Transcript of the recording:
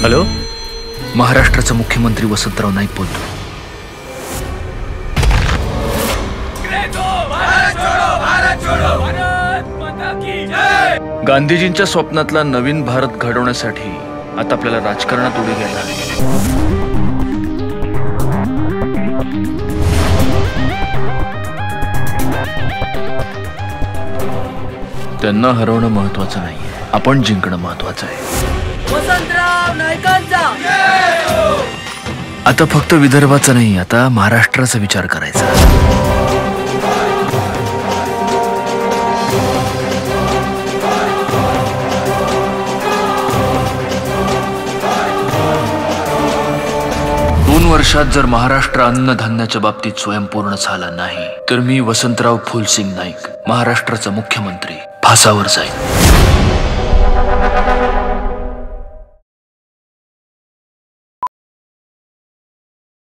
Hello, महाराष्ट्राचा मुख्यमंत्री वसंतराव नाईक बोलतो. गांधीजींच्या स्वप्नातला नवीन भारत घडवण्यासाठी आता आपल्याला राजकारणात उडी घ्यायला हवी. त्यांना हरवणं महत्वाचं नाहीये, आपण जिंकणं महत्वाचं आहे. वसंतराव नाईकांचा आता फक्त विदर्भाचा नाही, आता महाराष्ट्राचा विचार करायचा. 2 वर्षात जर महाराष्ट्र अन्नधान्याच्या बाबतीत स्वयंपूर्ण झाला नाही तर मी वसंतराव फुलसिंग नाईक, महाराष्ट्राचा मुख्यमंत्री, फासावर जाईन.